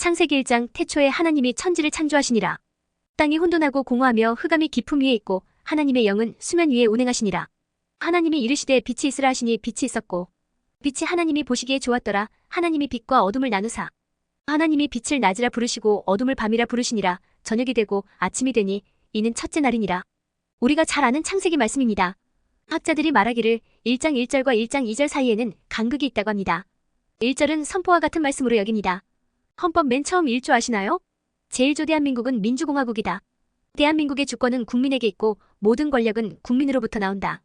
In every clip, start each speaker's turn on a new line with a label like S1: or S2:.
S1: 창세기 1장 태초에 하나님이 천지를 창조하시니라. 땅이 혼돈하고 공허하며 흑암이 깊음 위에 있고 하나님의 영은 수면 위에 운행하시니라. 하나님이 이르시되 빛이 있으라 하시니 빛이 있었고 빛이 하나님이 보시기에 좋았더라. 하나님이 빛과 어둠을 나누사 하나님이 빛을 낮이라 부르시고 어둠을 밤이라 부르시니라. 저녁이 되고 아침이 되니 이는 첫째 날이니라. 우리가 잘 아는 창세기 말씀입니다. 학자들이 말하기를 1장 1절과 1장 2절 사이에는 간극이 있다고 합니다. 1절은 선포와 같은 말씀으로 여깁니다. 헌법 맨 처음 1조 아시나요? 제1조 대한민국은 민주공화국이다. 대한민국의 주권은 국민에게 있고 모든 권력은 국민으로부터 나온다.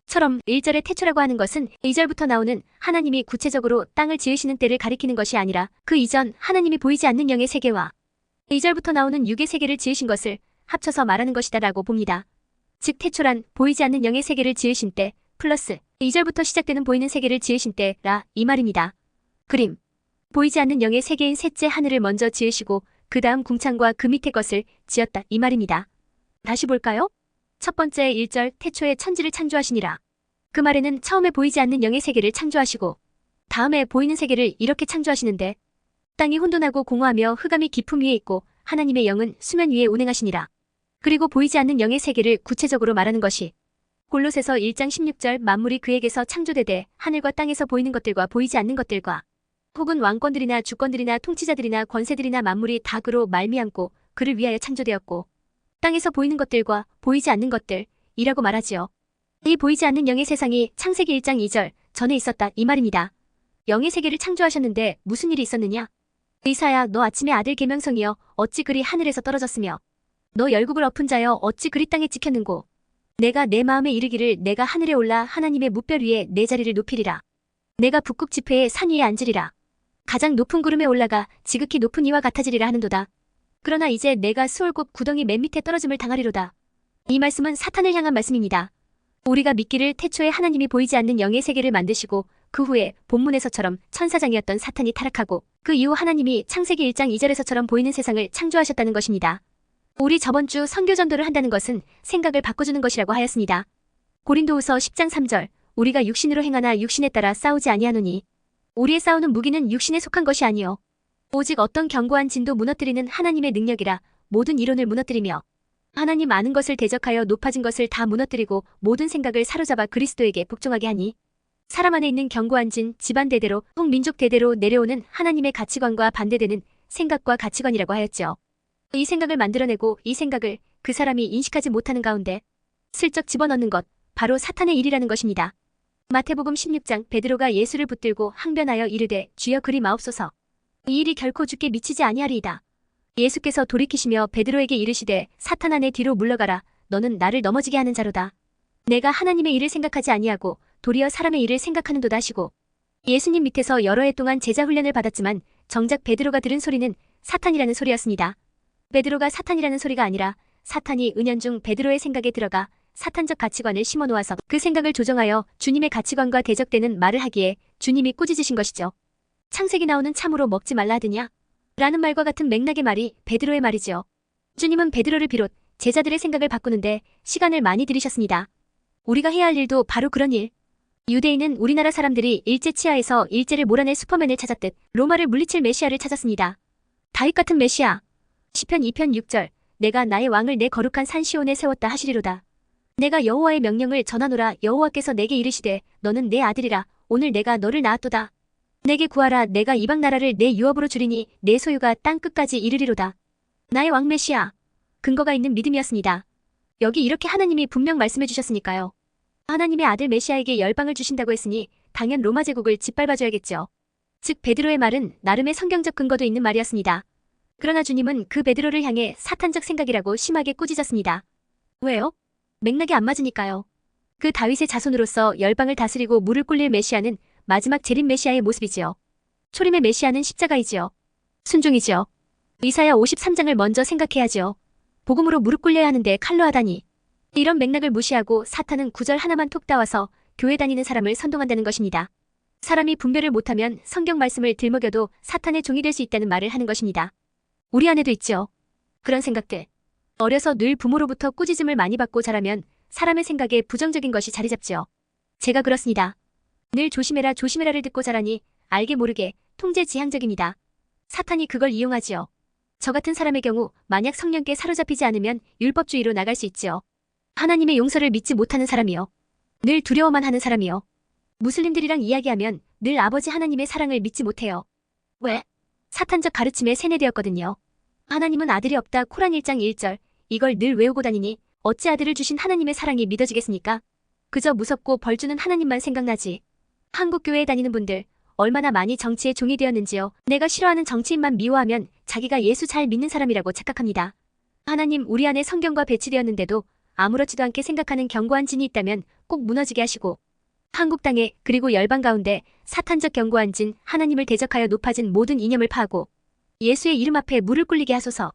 S1: 처럼 1절의 태초라고 하는 것은 2절부터 나오는 하나님이 구체적으로 땅을 지으시는 때를 가리키는 것이 아니라 그 이전 하나님이 보이지 않는 영의 세계와 2절부터 나오는 육의 세계를 지으신 것을 합쳐서 말하는 것이다 라고 봅니다. 즉 태초란 보이지 않는 영의 세계를 지으신 때 플러스 2절부터 시작되는 보이는 세계를 지으신 때라 이 말입니다. 그림. 보이지 않는 영의 세계인 셋째 하늘을 먼저 지으시고 그 다음 궁창과 그 밑에 것을 지었다 이 말입니다. 다시 볼까요? 첫 번째 1절 태초에 천지를 창조하시니라. 그 말에는 처음에 보이지 않는 영의 세계를 창조하시고 다음에 보이는 세계를 이렇게 창조하시는데 땅이 혼돈하고 공허하며 흑암이 깊음 위에 있고 하나님의 영은 수면 위에 운행하시니라. 그리고 보이지 않는 영의 세계를 구체적으로 말하는 것이 골로새서 1장 16절 만물이 그에게서 창조되되 하늘과 땅에서 보이는 것들과 보이지 않는 것들과 혹은 왕권들이나 주권들이나 통치자들이나 권세들이나 만물이 다 그로 말미암고 그를 위하여 창조되었고 땅에서 보이는 것들과 보이지 않는 것들이라고 말하지요. 이 보이지 않는 영의 세상이 창세기 1장 2절 전에 있었다 이 말입니다. 영의 세계를 창조하셨는데 무슨 일이 있었느냐? 의사야 너 아침에 아들 계명성이여 어찌 그리 하늘에서 떨어졌으며 너 열국을 엎은 자여 어찌 그리 땅에 찍혔는고 내가 내 마음에 이르기를 내가 하늘에 올라 하나님의 무별 위에 내 자리를 높이리라. 내가 북극 지폐의 산 위에 앉으리라. 가장 높은 구름에 올라가 지극히 높은 이와 같아지리라 하는도다. 그러나 이제 내가 수월국 구덩이 맨 밑에 떨어짐을 당하리로다. 이 말씀은 사탄을 향한 말씀입니다. 우리가 믿기를 태초에 하나님이 보이지 않는 영의 세계를 만드시고 그 후에 본문에서처럼 천사장이었던 사탄이 타락하고 그 이후 하나님이 창세기 1장 2절에서처럼 보이는 세상을 창조하셨다는 것입니다. 우리 저번 주 선교 전도를 한다는 것은 생각을 바꿔주는 것이라고 하였습니다. 고린도후서 10장 3절 우리가 육신으로 행하나 육신에 따라 싸우지 아니하노니 우리의 싸우는 무기는 육신에 속한 것이 아니요 오직 어떤 견고한 진도 무너뜨리는 하나님의 능력이라 모든 이론을 무너뜨리며 하나님 아는 것을 대적하여 높아진 것을 다 무너뜨리고 모든 생각을 사로잡아 그리스도에게 복종하게 하니 사람 안에 있는 견고한 진, 집안 대대로 혹 민족 대대로 내려오는 하나님의 가치관과 반대되는 생각과 가치관이라고 하였죠. 이 생각을 만들어내고 이 생각을 그 사람이 인식하지 못하는 가운데 슬쩍 집어넣는 것 바로 사탄의 일이라는 것입니다. 마태복음 16장 베드로가 예수를 붙들고 항변하여 이르되 주여 그리 마옵소서. 이 일이 결코 주께 미치지 아니하리이다. 예수께서 돌이키시며 베드로에게 이르시되 사탄아 내 뒤로 물러가라. 너는 나를 넘어지게 하는 자로다. 내가 하나님의 일을 생각하지 아니하고 도리어 사람의 일을 생각하는도다 하시고 예수님 밑에서 여러 해 동안 제자 훈련을 받았지만 정작 베드로가 들은 소리는 사탄이라는 소리였습니다. 베드로가 사탄이라는 소리가 아니라 사탄이 은연중 베드로의 생각에 들어가 사탄적 가치관을 심어놓아서 그 생각을 조정하여 주님의 가치관과 대적되는 말을 하기에 주님이 꾸짖으신 것이죠. 창세기 나오는 참으로 먹지 말라 하더냐? 라는 말과 같은 맥락의 말이 베드로의 말이지요. 주님은 베드로를 비롯 제자들의 생각을 바꾸는데 시간을 많이 들이셨습니다. 우리가 해야 할 일도 바로 그런 일. 유대인은 우리나라 사람들이 일제 치하에서 일제를 몰아낼 슈퍼맨을 찾았듯 로마를 물리칠 메시아를 찾았습니다. 다윗 같은 메시아. 시편 2편 6절 내가 나의 왕을 내 거룩한 산 시온에 세웠다 하시리로다. 내가 여호와의 명령을 전하노라. 여호와께서 내게 이르시되 너는 내 아들이라. 오늘 내가 너를 낳았도다. 내게 구하라. 내가 이방 나라를 내 유업으로 주리니 내 소유가 땅 끝까지 이르리로다. 나의 왕 메시아. 근거가 있는 믿음이었습니다. 여기 이렇게 하나님이 분명 말씀해 주셨으니까요. 하나님의 아들 메시아에게 열방을 주신다고 했으니 당연 로마 제국을 짓밟아줘야겠죠. 즉 베드로의 말은 나름의 성경적 근거도 있는 말이었습니다. 그러나 주님은 그 베드로를 향해 사탄적 생각이라고 심하게 꾸짖었습니다. 왜요? 맥락이 안 맞으니까요. 그 다윗의 자손으로서 열방을 다스리고 물을 꿀릴 메시아는 마지막 재림 메시아의 모습이지요. 초림의 메시아는 십자가이지요. 순종이지요. 이사야 53장을 먼저 생각해야지요. 복음으로 무릎 꿇려야 하는데 칼로 하다니. 이런 맥락을 무시하고 사탄은 구절 하나만 톡 따와서 교회 다니는 사람을 선동한다는 것입니다. 사람이 분별을 못하면 성경 말씀을 들먹여도 사탄의 종이 될 수 있다는 말을 하는 것입니다. 우리 안에도 있죠. 그런 생각들. 어려서 늘 부모로부터 꾸짖음을 많이 받고 자라면 사람의 생각에 부정적인 것이 자리 잡지요. 제가 그렇습니다. 늘 조심해라 조심해라를 듣고 자라니 알게 모르게 통제지향적입니다. 사탄이 그걸 이용하지요. 저 같은 사람의 경우 만약 성령께 사로잡히지 않으면 율법주의로 나갈 수 있지요. 하나님의 용서를 믿지 못하는 사람이요. 늘 두려워만 하는 사람이요. 무슬림들이랑 이야기하면 늘 아버지 하나님의 사랑을 믿지 못해요. 왜? 사탄적 가르침에 세뇌되었거든요. 하나님은 아들이 없다 코란 1장 1절 이걸 늘 외우고 다니니 어찌 아들을 주신 하나님의 사랑이 믿어지겠습니까? 그저 무섭고 벌주는 하나님만 생각나지. 한국 교회에 다니는 분들 얼마나 많이 정치의 종이 되었는지요. 내가 싫어하는 정치인만 미워하면 자기가 예수 잘 믿는 사람이라고 착각합니다. 하나님 우리 안에 성경과 배치되었는데도 아무렇지도 않게 생각하는 견고한 진이 있다면 꼭 무너지게 하시고 한국 땅에 그리고 열방 가운데 사탄적 견고한 진 하나님을 대적하여 높아진 모든 이념을 파하고 예수의 이름 앞에 무릎 꿇리게 하소서.